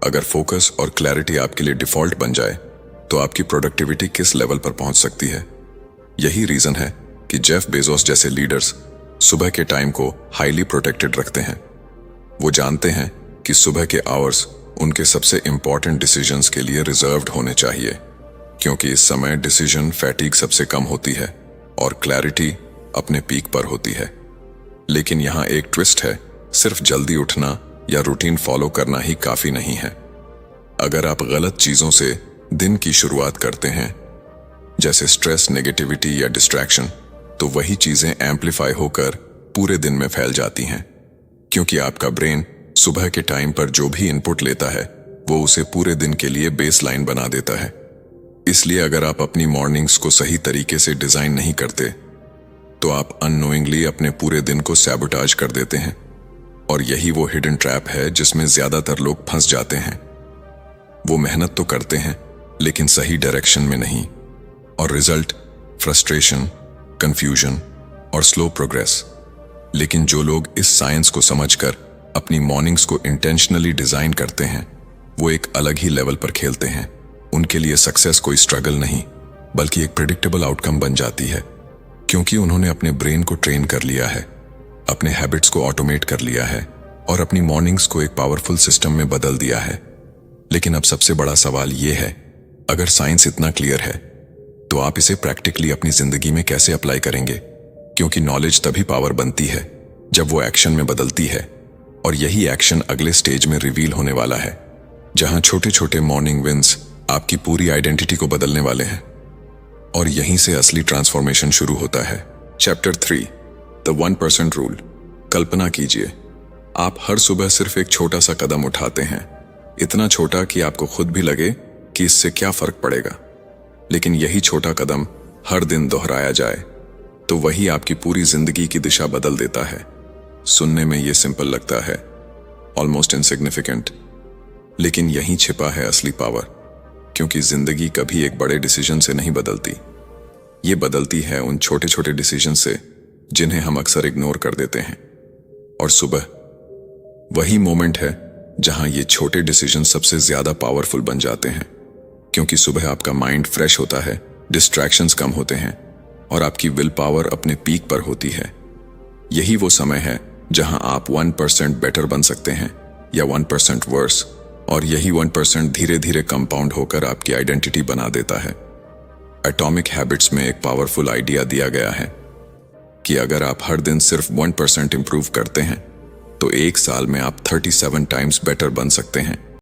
अगर फोकस और क्लैरिटी आपके लिए डिफॉल्ट बन जाए तो आपकी प्रोडक्टिविटी किस लेवल पर पहुंच सकती है। यही रीजन है कि जेफ बेजोस जैसे लीडर्स सुबह के टाइम को हाईली प्रोटेक्टेड रखते हैं। वो जानते हैं कि सुबह के आवर्स उनके सबसे इंपॉर्टेंट डिसीजंस के लिए रिजर्व्ड होने चाहिए, क्योंकि इस समय डिसीजन फैटीग सबसे कम होती है और क्लैरिटी अपने पीक पर होती है। लेकिन यहाँ एक ट्विस्ट है, सिर्फ जल्दी उठना या रूटीन फॉलो करना ही काफी नहीं है। अगर आप गलत चीजों से दिन की शुरुआत करते हैं, जैसे स्ट्रेस, नेगेटिविटी या डिस्ट्रैक्शन, तो वही चीजें एम्पलीफाई होकर पूरे दिन में फैल जाती हैं, क्योंकि आपका ब्रेन सुबह के टाइम पर जो भी इनपुट लेता है वो उसे पूरे दिन के लिए बेसलाइन बना देता है। इसलिए अगर आप अपनी मॉर्निंग्स को सही तरीके से डिजाइन नहीं करते तो आप अननोइंगली अपने पूरे दिन को सैबोटाज कर देते हैं। और यही वो हिडन ट्रैप है जिसमें ज्यादातर लोग फंस जाते हैं। वो मेहनत तो करते हैं लेकिन सही डायरेक्शन में नहीं, और रिजल्ट फ्रस्ट्रेशन, कंफ्यूजन और स्लो प्रोग्रेस। लेकिन जो लोग इस साइंस को समझकर अपनी मॉर्निंग्स को इंटेंशनली डिजाइन करते हैं, वो एक अलग ही लेवल पर खेलते हैं। उनके लिए सक्सेस कोई स्ट्रगल नहीं बल्कि एक प्रेडिक्टेबल आउटकम बन जाती है, क्योंकि उन्होंने अपने ब्रेन को ट्रेन कर लिया है, अपने हैबिट्स को ऑटोमेट कर लिया है और अपनी मॉर्निंग्स को एक पावरफुल सिस्टम में बदल दिया है। लेकिन अब सबसे बड़ा सवाल यह है, अगर साइंस इतना क्लियर है तो आप इसे प्रैक्टिकली अपनी जिंदगी में कैसे अप्लाई करेंगे? क्योंकि नॉलेज तभी पावर बनती है जब वो एक्शन में बदलती है, और यही एक्शन अगले स्टेज में रिवील होने वाला है, जहां छोटे छोटे मॉर्निंग विंस आपकी पूरी आइडेंटिटी को बदलने वाले हैं। और यहीं से असली ट्रांसफॉर्मेशन शुरू होता है। Chapter 3, the 1% rule. कल्पना कीजिए, आप हर सुबह सिर्फ एक छोटा सा कदम उठाते हैं, इतना छोटा कि आपको खुद भी लगे कि इससे क्या फर्क पड़ेगा। लेकिन यही छोटा कदम हर दिन दोहराया जाए तो वही आपकी पूरी जिंदगी की दिशा बदल देता है। सुनने में यह सिंपल लगता है, ऑलमोस्ट इनसिग्निफिकेंट, लेकिन यहीं छिपा है असली पावर। क्योंकि जिंदगी कभी एक बड़े डिसीजन से नहीं बदलती, ये बदलती है उन छोटे छोटे डिसीजन से जिन्हें हम अक्सर इग्नोर कर देते हैं। और सुबह वही मोमेंट है जहां ये छोटे डिसीजन सबसे ज्यादा पावरफुल बन जाते हैं, क्योंकि सुबह आपका माइंड फ्रेश होता है, डिस्ट्रैक्शंस कम होते हैं और आपकी विल पावर अपने पीक पर होती है। यही वो समय है जहां आप 1% बेटर बन सकते हैं या 1% वर्स, और यही 1% धीरे धीरे कंपाउंड होकर आपकी आइडेंटिटी बना देता है। एटॉमिक हैबिट्स में एक पावरफुल आइडिया दिया गया है कि अगर आप हर दिन सिर्फ 1% इंप्रूव करते हैं तो एक साल में आप 37 टाइम्स बेटर बन सकते हैं।